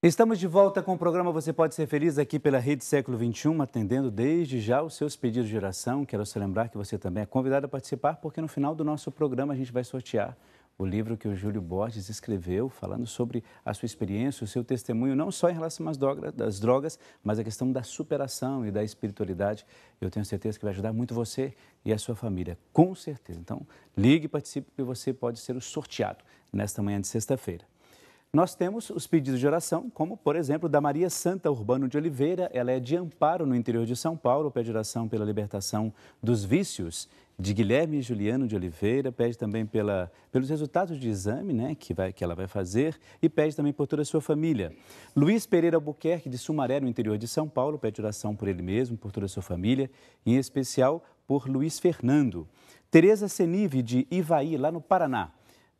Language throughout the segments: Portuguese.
Estamos de volta com o programa Você Pode Ser Feliz aqui pela Rede Século XXI, atendendo desde já os seus pedidos de oração. Quero só lembrar que você também é convidado a participar, porque no final do nosso programa a gente vai sortear o livro que o Júlio Borges escreveu, falando sobre a sua experiência, o seu testemunho, não só em relação às drogas, mas a questão da superação e da espiritualidade. Eu tenho certeza que vai ajudar muito você e a sua família, com certeza. Então, ligue e participe, que você pode ser o sorteado nesta manhã de sexta-feira. Nós temos os pedidos de oração, como, por exemplo, da Maria Santa Urbano de Oliveira. Ela é de Amparo, no interior de São Paulo, pede oração pela libertação dos vícios. De Guilherme e Juliano de Oliveira, pede também pelos resultados de exame, né, que ela vai fazer, e pede também por toda a sua família. Luiz Pereira Albuquerque, de Sumaré, no interior de São Paulo, pede oração por ele mesmo, por toda a sua família, e em especial por Luiz Fernando. Tereza Senive, de Ivaí, lá no Paraná,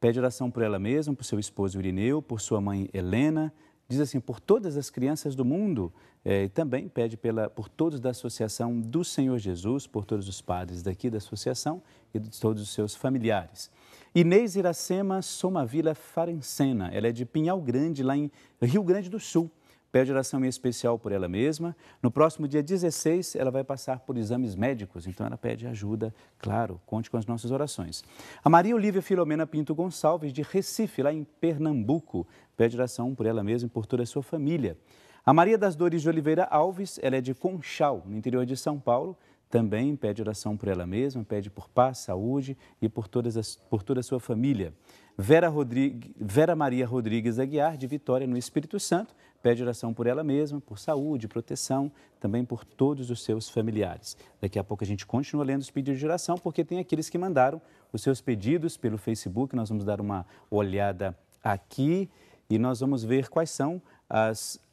pede oração por ela mesma, por seu esposo Irineu, por sua mãe Helena. Diz assim, por todas as crianças do mundo. E também pede por todos da Associação do Senhor Jesus, por todos os padres daqui da associação e de todos os seus familiares. Inês Iracema Somavila Farencena, ela é de Pinhal Grande, lá em Rio Grande do Sul. Pede oração em especial por ela mesma. No próximo dia 16, ela vai passar por exames médicos, então ela pede ajuda, claro, conte com as nossas orações. A Maria Olívia Filomena Pinto Gonçalves, de Recife, lá em Pernambuco, pede oração por ela mesma e por toda a sua família. A Maria das Dores de Oliveira Alves, ela é de Conchal, no interior de São Paulo, também pede oração por ela mesma, pede por paz, saúde e por toda a sua família. Vera Maria Rodrigues Aguiar, de Vitória, no Espírito Santo, pede oração por ela mesma, por saúde, proteção, também por todos os seus familiares. Daqui a pouco a gente continua lendo os pedidos de oração, porque tem aqueles que mandaram os seus pedidos pelo Facebook. Nós vamos dar uma olhada aqui e nós vamos ver quais são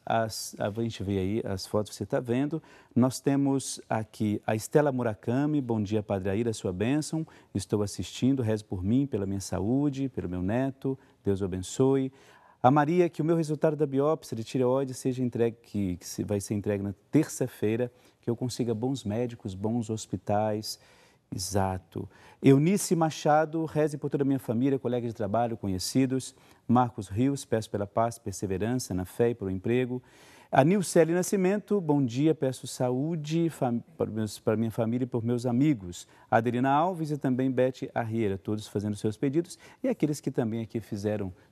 a gente vê aí as fotos que você está vendo. Nós temos aqui a Estela Murakami. Bom dia, Padre Aira, sua bênção. Estou assistindo, reze por mim, pela minha saúde, pelo meu neto. Deus o abençoe. A Maria, que o meu resultado da biópsia de tireoide seja entregue, que vai ser entregue na terça-feira, que eu consiga bons médicos, bons hospitais. Exato. Eunice Machado, reze por toda a minha família, colegas de trabalho, conhecidos. Marcos Rios, peço pela paz, perseverança na fé e pelo emprego. A Nilcele Nascimento, bom dia, peço saúde para minha família e por meus amigos. A Adelina Alves e também Bete Arrieira, todos fazendo seus pedidos. E aqueles que também aqui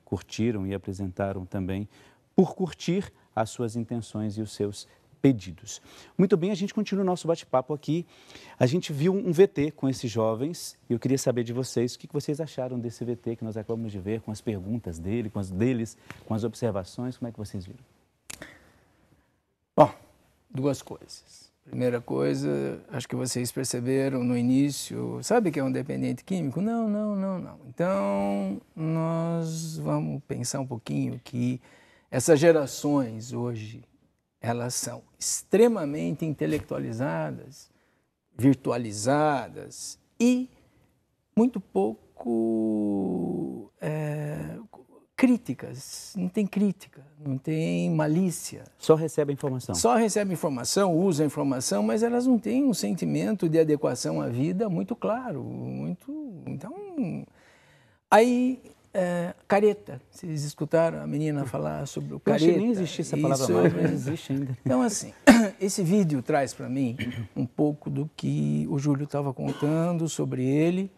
curtiram e apresentaram também, por curtir as suas intenções e os seus pedidos. Muito bem, a gente continua o nosso bate-papo aqui. A gente viu um VT com esses jovens e eu queria saber de vocês o que vocês acharam desse VT que nós acabamos de ver, com as perguntas deles, com as observações. Como é que vocês viram? Bom, duas coisas. Primeira coisa, acho que vocês perceberam no início, sabe que é um dependente químico? Não. Então, nós vamos pensar um pouquinho que essas gerações hoje, elas são extremamente intelectualizadas, virtualizadas e muito pouco críticas. Não tem crítica, não tem malícia. Só recebe a informação. Só recebe informação, usa a informação, mas elas não têm um sentimento de adequação à vida muito claro. Então, aí... careta, vocês escutaram a menina falar sobre o careta? Eu acho que nem existia essa palavra mais, mas existe ainda. Então, assim, esse vídeo traz para mim um pouco do que o Júlio estava contando sobre ele,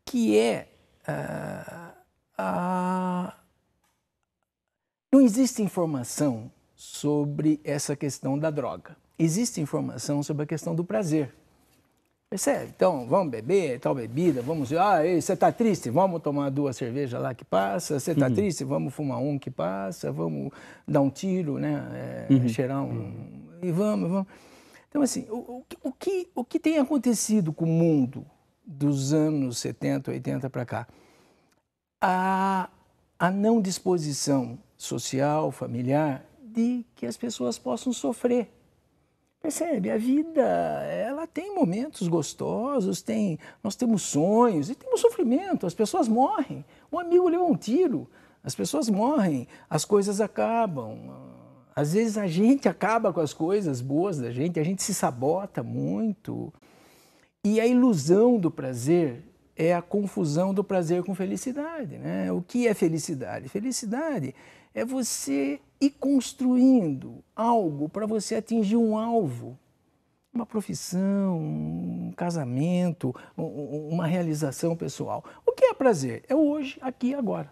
que não existe informação sobre essa questão da droga. Existe informação sobre a questão do prazer. Percebe? Então, vamos beber tal bebida, vamos... você está triste? Vamos tomar 2 cervejas lá que passa. Você está triste? Vamos fumar um que passa. Vamos dar um tiro, né? Cheirar um... E vamos. Então, assim, o que tem acontecido com o mundo dos anos 70, 80 para cá? A não disposição social, familiar, de que as pessoas possam sofrer. Percebe? A vida, ela tem momentos gostosos, nós temos sonhos e temos sofrimento. As pessoas morrem. Um amigo levou um tiro, as pessoas morrem, as coisas acabam. Às vezes a gente acaba com as coisas boas da gente, a gente se sabota muito. E a ilusão do prazer é a confusão do prazer com felicidade, né? O que é felicidade? Felicidade É você ir construindo algo para você atingir um alvo. Uma profissão, um casamento, uma realização pessoal. O que é prazer? É hoje, aqui e agora.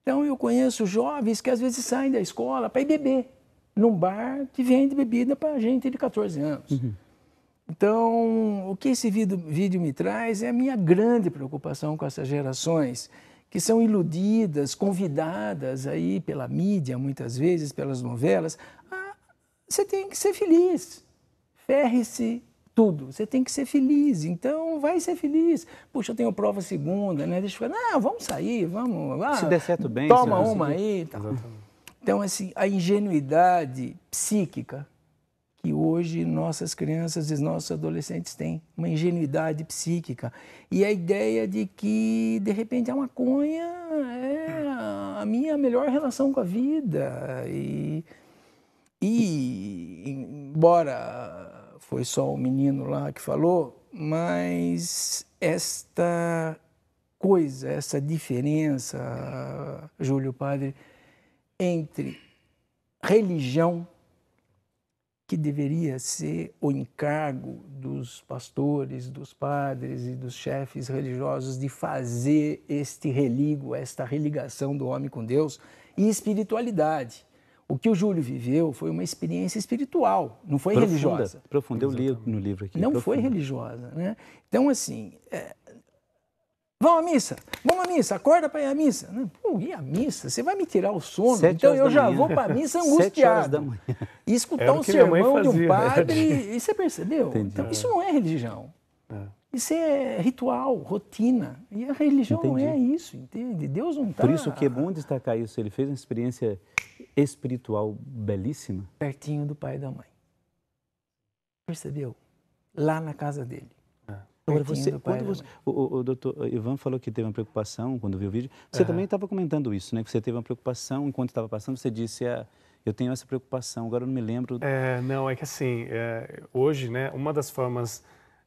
Então eu conheço jovens que às vezes saem da escola para ir beber num bar que vende bebida para gente de 14 anos. Uhum. Então, o que esse vídeo me traz é a minha grande preocupação com essas gerações que são iludidas, convidadas aí pela mídia, muitas vezes, pelas novelas. Você tem que ser feliz. Ferre-se tudo, você tem que ser feliz, então vai ser feliz. Puxa, eu tenho prova segunda, né? Deixa eu falar, não, vamos sair, vamos lá. Se der certo bem. Toma uma aí. Tá. Então, assim, a ingenuidade psíquica que hoje nossas crianças e nossos adolescentes têm, uma ingenuidade psíquica. E a ideia de que, de repente, a maconha é a minha melhor relação com a vida. E embora foi só o menino lá que falou, mas esta coisa, essa diferença, Júlio Padre, entre religião, que deveria ser o encargo dos pastores, dos padres e dos chefes religiosos de fazer este religo, esta religação do homem com Deus, e espiritualidade. O que o Júlio viveu foi uma experiência espiritual, não foi religiosa. Profunda, eu li no livro aqui. Não foi religiosa, né? Então, assim, vamos à missa, acorda para ir à missa. Pô, ir à missa? Você vai me tirar o sono? Então eu já vou para a missa angustiado. E escutar um sermão de um padre, e você percebeu? Entendi. Então, isso não é religião. Isso é ritual, rotina. E a religião não é isso, entende? Deus não está... Por isso que é bom destacar isso. Ele fez uma experiência espiritual belíssima. Pertinho do pai e da mãe. Percebeu? Lá na casa dele. Agora, o doutor Ivan falou que teve uma preocupação quando viu o vídeo. Você também estava comentando isso, né? Que você teve uma preocupação enquanto estava passando. Você disse, eu tenho essa preocupação, agora eu não me lembro. Não, é que assim, hoje, né, uma das formas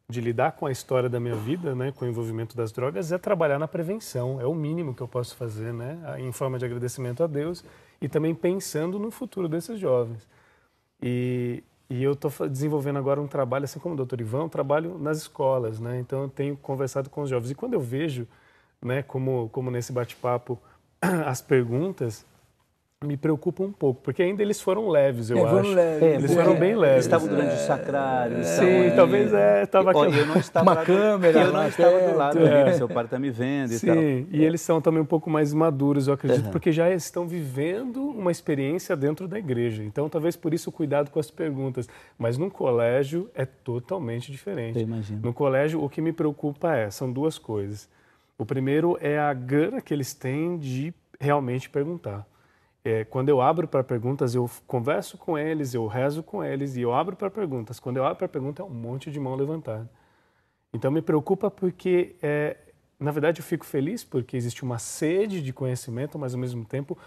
de lidar com a história da minha vida, né, com o envolvimento das drogas, é trabalhar na prevenção. É o mínimo que eu posso fazer, né, em forma de agradecimento a Deus e também pensando no futuro desses jovens. E eu estou desenvolvendo agora um trabalho, assim como o doutor Ivan, um trabalho nas escolas, né? Então eu tenho conversado com os jovens. E quando eu vejo, né, como nesse bate-papo, as perguntas me preocupam um pouco, porque ainda eles foram leves, eu acho. Eles foram bem leves. Eles estavam durante o sacrário. Sim, talvez estava aqui. Eu não estava uma câmera. Eu não estava do lado ali, seu pai está me vendo e tal. Sim, e eles são também um pouco mais maduros, eu acredito, porque já estão vivendo uma experiência dentro da igreja. Então, talvez por isso o cuidado com as perguntas. Mas no colégio é totalmente diferente. Eu imagino. No colégio, o que me preocupa são duas coisas. O primeiro é a gana que eles têm de realmente perguntar. Quando eu abro para perguntas, eu converso com eles, eu rezo com eles e eu abro para perguntas. Quando eu abro para perguntas, é um monte de mão levantada. Então, me preocupa porque, na verdade, eu fico feliz porque existe uma sede de conhecimento, mas, ao mesmo tempo,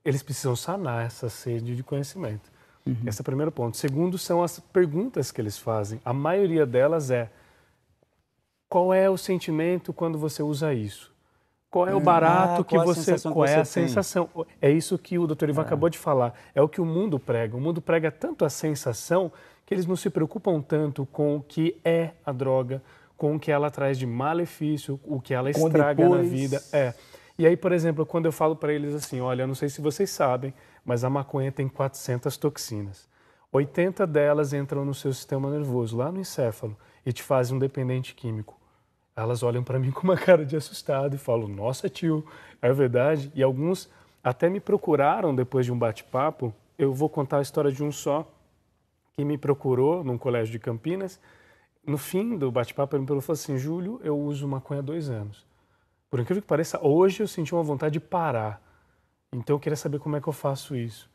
eles precisam sanar essa sede de conhecimento. Esse é o primeiro ponto. Segundo, são as perguntas que eles fazem. A maioria delas qual é o sentimento quando você usa isso? Qual é o barato que você... Qual é a sensação? É isso que o doutor Ivan acabou de falar. É o que o mundo prega. O mundo prega tanto a sensação que eles não se preocupam tanto com o que é a droga, com o que ela traz de malefício, o que ela estraga na vida. E aí, por exemplo, quando eu falo para eles assim, olha, eu não sei se vocês sabem, mas a maconha tem 400 toxinas. 80 delas entram no seu sistema nervoso, lá no encéfalo, e te fazem um dependente químico. Elas olham para mim com uma cara de assustado e falam, nossa, tio, é verdade? E alguns até me procuraram depois de um bate-papo. Eu vou contar a história de um só que me procurou num colégio de Campinas. No fim do bate-papo, ele me falou assim, Júlio, eu uso maconha há 2 anos. Por incrível que pareça, hoje eu senti uma vontade de parar. Então eu queria saber como é que eu faço isso.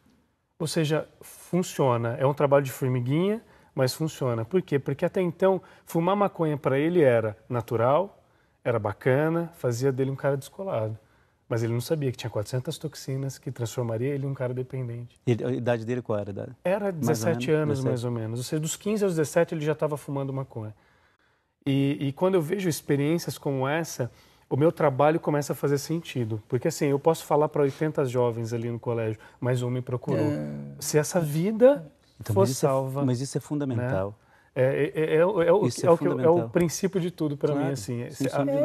Ou seja, funciona. É um trabalho de formiguinha, mas funciona. Por quê? Porque até então, fumar maconha para ele era natural, era bacana, fazia dele um cara descolado. Mas ele não sabia que tinha 400 toxinas que transformaria ele em um cara dependente. E a idade dele qual era? Era 17 anos, mais ou menos. Ou seja, dos 15 aos 17 ele já estava fumando maconha. E quando eu vejo experiências como essa, o meu trabalho começa a fazer sentido. Porque assim, eu posso falar para 80 jovens ali no colégio, mas um me procurou. Se essa vida Então, for salva... mas isso é fundamental. Né? É o princípio de tudo para mim, assim.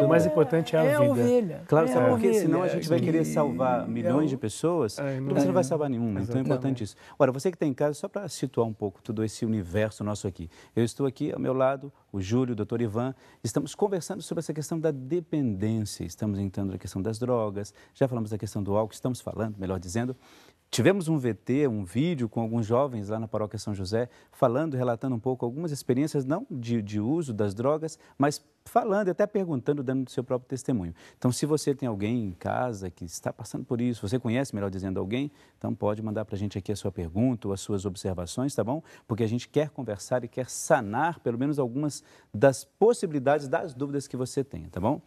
O mais importante é a vida. É a ovelha. Claro, sabe por quê? Senão a gente vai querer salvar milhões de pessoas, você não vai salvar nenhuma. Então é importante isso. Ora, você que está em casa, só para situar um pouco todo esse universo nosso aqui. Eu estou aqui ao meu lado, o Júlio, o doutor Ivan, estamos conversando sobre essa questão da dependência, estamos entrando na questão das drogas, já falamos da questão do álcool, estamos falando, melhor dizendo. Tivemos um VT, um vídeo com alguns jovens lá na Paróquia São José, falando, relatando um pouco algumas experiências, não de uso das drogas, mas falando e até perguntando, dando o seu próprio testemunho. Então, se você tem alguém em casa que está passando por isso, você conhece, melhor dizendo, alguém, então pode mandar para a gente aqui a sua pergunta ou as suas observações, tá bom? Porque a gente quer conversar e quer sanar, pelo menos, algumas das possibilidades, das dúvidas que você tem, tá bom?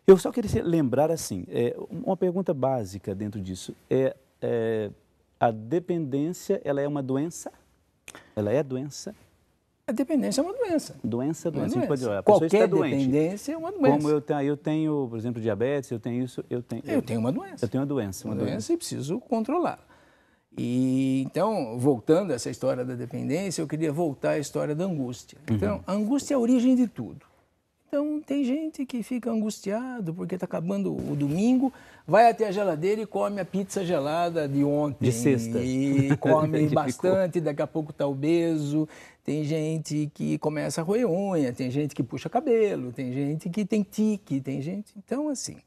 Eu só queria lembrar, assim, uma pergunta básica dentro disso. A dependência, ela é uma doença? Ela é doença? A dependência é uma doença. Doença. A gente pode a Qualquer está doente. dependência é uma doença. Como eu tenho, por exemplo, diabetes, eu tenho isso, eu tenho uma doença. Eu tenho uma doença. Uma doença e preciso controlar. E então, voltando a essa história da dependência, eu queria voltar à história da angústia. Então, a angústia é a origem de tudo. Então, tem gente que fica angustiado porque está acabando o domingo, vai até a geladeira e come a pizza gelada de ontem. De sexta. E come bastante, daqui a pouco está obeso. Tem gente que começa a roer unha, tem gente que puxa cabelo, tem gente que tem tique, tem gente... Então, assim,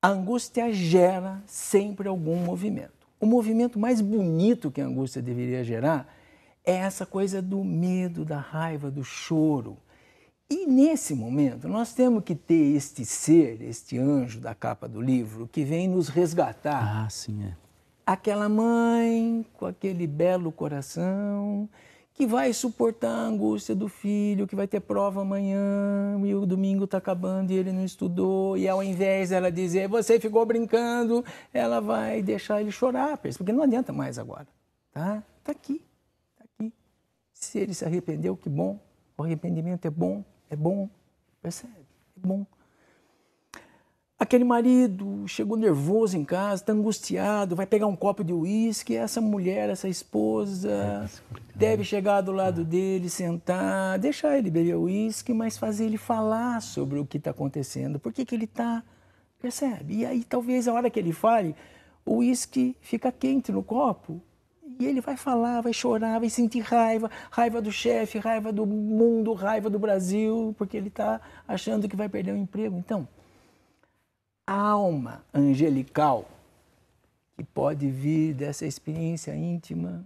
a angústia gera sempre algum movimento. O movimento mais bonito que a angústia deveria gerar é essa coisa do medo, da raiva, do choro. E nesse momento, nós temos que ter este ser, este anjo da capa do livro, que vem nos resgatar. Ah, sim, é. Aquela mãe com aquele belo coração, que vai suportar a angústia do filho, que vai ter prova amanhã, e o domingo está acabando e ele não estudou, e ao invés dela dizer, você ficou brincando, ela vai deixar ele chorar, porque não adianta mais agora. Tá? Tá aqui. Se ele se arrependeu, que bom. O arrependimento é bom, percebe? É bom. Aquele marido chegou nervoso em casa, está angustiado, vai pegar um copo de uísque, essa mulher, essa esposa, deve chegar do lado dele, sentar, deixar ele beber uísque, mas fazer ele falar sobre o que está acontecendo, por que ele está, percebe? E aí talvez a hora que ele fale, o uísque fica quente no copo, e ele vai falar, vai chorar, vai sentir raiva, raiva do chefe, raiva do mundo, raiva do Brasil, porque ele está achando que vai perder o emprego. Então, a alma angelical que pode vir dessa experiência íntima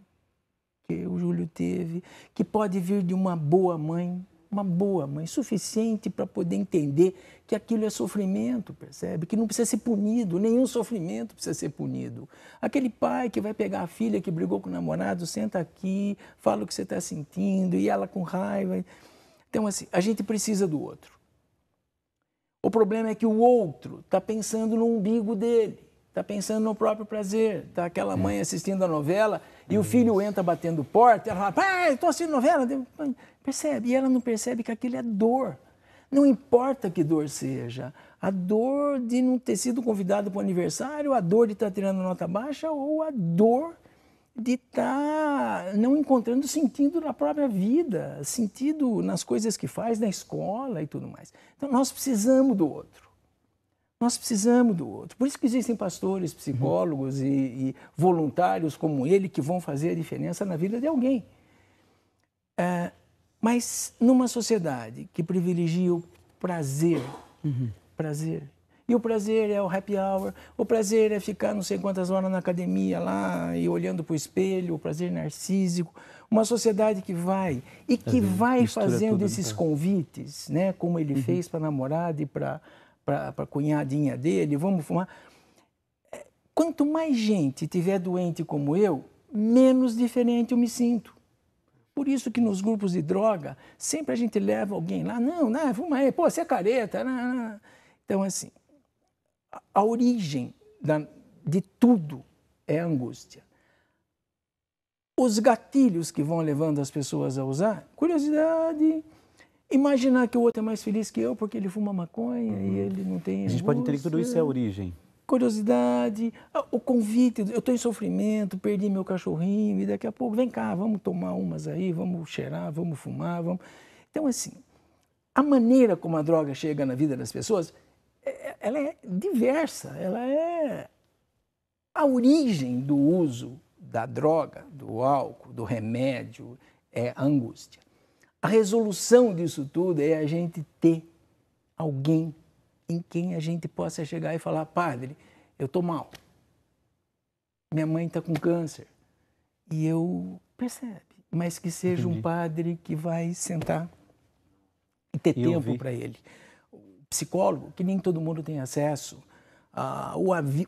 que o Júlio teve, que pode vir de uma boa mãe, suficiente para poder entender que aquilo é sofrimento, percebe? Que não precisa ser punido, nenhum sofrimento precisa ser punido. Aquele pai que vai pegar a filha que brigou com o namorado, senta aqui, fala o que você está sentindo, e ela com raiva. Então, assim, a gente precisa do outro. O problema é que o outro está pensando no umbigo dele, está pensando no próprio prazer. Está aquela mãe assistindo a novela e o filho entra batendo porta, e ela fala, pai, estou assistindo novela. Percebe? E ela não percebe que aquilo é dor. Não importa que dor seja. A dor de não ter sido convidado para o aniversário, a dor de estar tirando nota baixa ou a dor de estar não encontrando sentido na própria vida, sentido nas coisas que faz, na escola e tudo mais. Então, nós precisamos do outro. Nós precisamos do outro. Por isso que existem pastores, psicólogos e voluntários como ele que vão fazer a diferença na vida de alguém. Mas numa sociedade que privilegia o prazer, e o prazer é o happy hour, o prazer é ficar não sei quantas horas na academia lá e olhando para o espelho, o prazer narcísico, uma sociedade que vai fazendo esses convites, né, como ele fez para a namorada e para a cunhadinha dele, vamos fumar. Quanto mais gente tiver doente como eu, menos diferente eu me sinto. Por isso que nos grupos de droga, sempre a gente leva alguém lá, não, fuma aí, pô, você é careta. Não. Então, assim, a origem de tudo é a angústia. Os gatilhos que vão levando as pessoas a usar, curiosidade, Imaginar que o outro é mais feliz que eu porque ele fuma maconha e ele não tem... A gente pode entender que tudo isso é a origem. Curiosidade, o convite, eu estou em sofrimento, perdi meu cachorrinho e daqui a pouco, vem cá, vamos tomar umas aí, vamos cheirar, vamos fumar, vamos... Então, assim, a maneira como a droga chega na vida das pessoas, ela é diversa, ela é... A origem do uso da droga, do álcool, do remédio, é a angústia. A resolução disso tudo é a gente ter alguém em quem a gente possa chegar e falar, padre, eu estou mal, minha mãe está com câncer, e eu percebo, mas que seja um padre que vai sentar e ter tempo para ele. O psicólogo, que nem todo mundo tem acesso,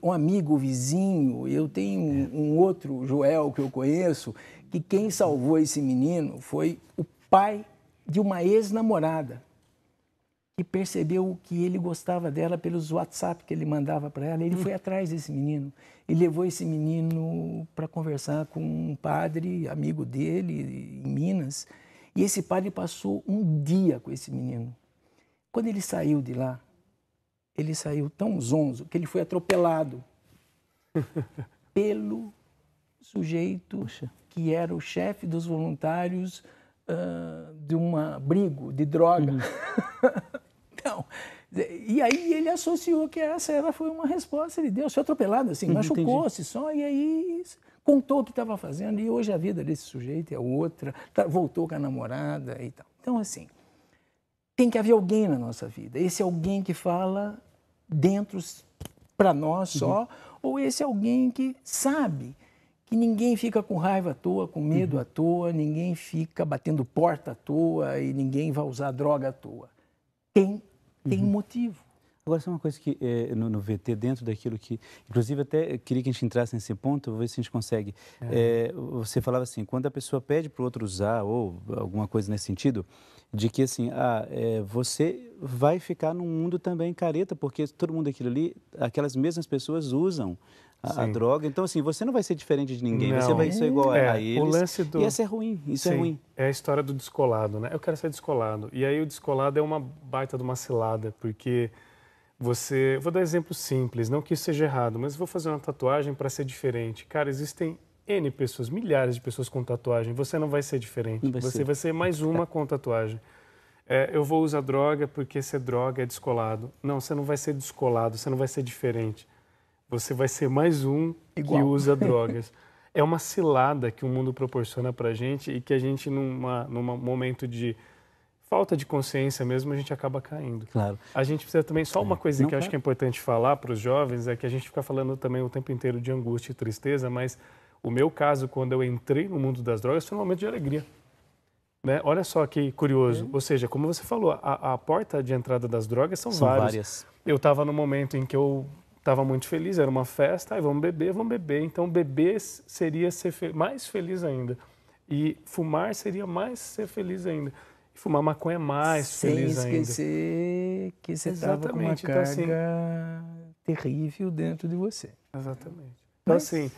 o amigo, o vizinho, eu tenho um outro Joel que eu conheço, que quem salvou esse menino foi o pai de uma ex-namorada, que percebeu que ele gostava dela pelos WhatsApp que ele mandava para ela. Ele foi atrás desse menino e levou esse menino para conversar com um padre, amigo dele, em Minas. E esse padre passou um dia com esse menino. Quando ele saiu de lá, ele saiu tão zonzo que ele foi atropelado pelo sujeito que era o chefe dos voluntários de um abrigo de droga. Então, e aí ele associou que essa foi uma resposta, ele deu, foi atropelado assim, machucou-se só, e aí contou o que estava fazendo, e hoje a vida desse sujeito é outra, voltou com a namorada e tal. Então, assim, tem que haver alguém na nossa vida, esse alguém que fala dentro para nós só, ou esse alguém que sabe que ninguém fica com raiva à toa, com medo à toa, ninguém fica batendo porta à toa e ninguém vai usar droga à toa. Tem motivo. Agora, só uma coisa que no VT, dentro daquilo que... Inclusive, até queria que a gente entrasse nesse ponto, vou ver se a gente consegue. Você falava assim, quando a pessoa pede para o outro usar, ou alguma coisa nesse sentido, de que assim, você vai ficar num mundo também careta, porque todo mundo aquilo ali, aquelas mesmas pessoas usam a droga. Então, assim, você não vai ser diferente de ninguém, você vai ser igual a eles. O lance do... E isso é ruim, isso é ruim. É a história do descolado, né? Eu quero ser descolado. E aí o descolado é uma baita de uma cilada, porque você... Vou dar um exemplo simples, não que isso seja errado, mas vou fazer uma tatuagem para ser diferente. Cara, existem N pessoas, milhares de pessoas com tatuagem, você não vai ser diferente. Você vai ser mais uma com tatuagem. Eu vou usar droga porque ser droga é descolado. Não, você não vai ser descolado, você não vai ser diferente. Você vai ser mais um que usa drogas. É uma cilada que o mundo proporciona para a gente e que a gente, num momento de falta de consciência mesmo, a gente acaba caindo. Claro. A gente precisa também, só uma coisa que eu acho que é importante falar para os jovens, é que a gente fica falando também o tempo inteiro de angústia e tristeza, mas o meu caso, quando eu entrei no mundo das drogas, foi um momento de alegria. Né? Olha só que curioso. Ou seja, como você falou, a porta de entrada das drogas são várias. Eu estava no momento em que eu estava muito feliz, era uma festa, vamos beber. Então, beber seria ser mais feliz ainda. E fumar seria mais ser feliz ainda. E fumar maconha é mais feliz ainda. Sem esquecer que você estava com uma carga terrível dentro de você. Exatamente. Então, assim,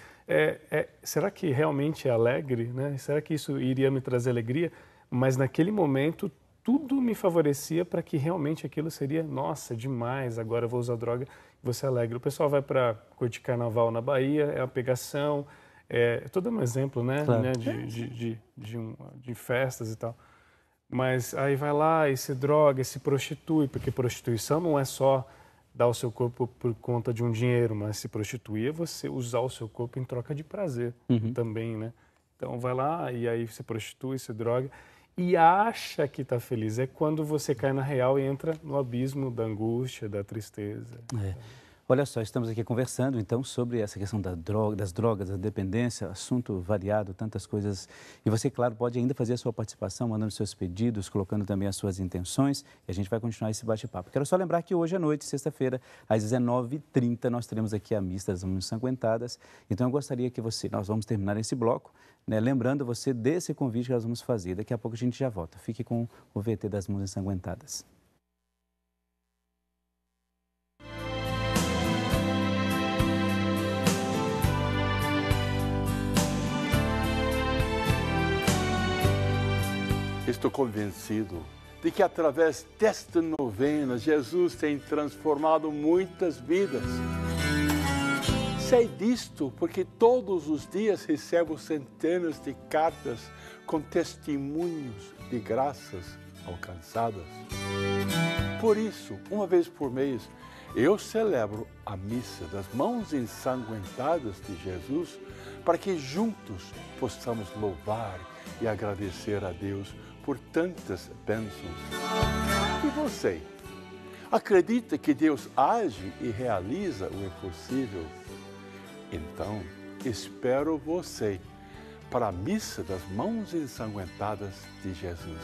será que realmente é alegre? Né? Será que isso iria me trazer alegria? Mas naquele momento, tudo me favorecia para que realmente aquilo seria, nossa, demais, agora eu vou usar droga. Você é alegre. O pessoal vai para curtir carnaval na Bahia, é a pegação. Estou dando um exemplo, né? Claro. Né? De festas e tal. Mas aí vai lá e se droga, e se prostitui, porque prostituição não é só dar o seu corpo por conta de um dinheiro, mas se prostituir é você usar o seu corpo em troca de prazer também, né? Então vai lá e aí se prostitui, se droga e acha que está feliz. É quando você cai na real e entra no abismo da angústia, da tristeza. Olha só, estamos aqui conversando então sobre essa questão das drogas, da dependência, assunto variado, tantas coisas. E você, claro, pode ainda fazer a sua participação, mandando seus pedidos, colocando também as suas intenções, e a gente vai continuar esse bate-papo. Quero só lembrar que hoje à noite, sexta-feira, às 19h30, nós teremos aqui a missa das Mãos Ensanguentadas. Então eu gostaria que nós vamos terminar esse bloco, né, lembrando você desse convite que nós vamos fazer. Daqui a pouco a gente já volta. Fique com o VT das Mãos Ensanguentadas. Estou convencido de que através desta novena Jesus tem transformado muitas vidas. Sei disto porque todos os dias recebo centenas de cartas com testemunhos de graças alcançadas. Por isso, uma vez por mês, eu celebro a missa das mãos ensanguentadas de Jesus para que juntos possamos louvar e agradecer a Deus por tantas bênçãos. E você? Acredita que Deus age e realiza o impossível? Então, espero você para a missa das mãos ensanguentadas de Jesus.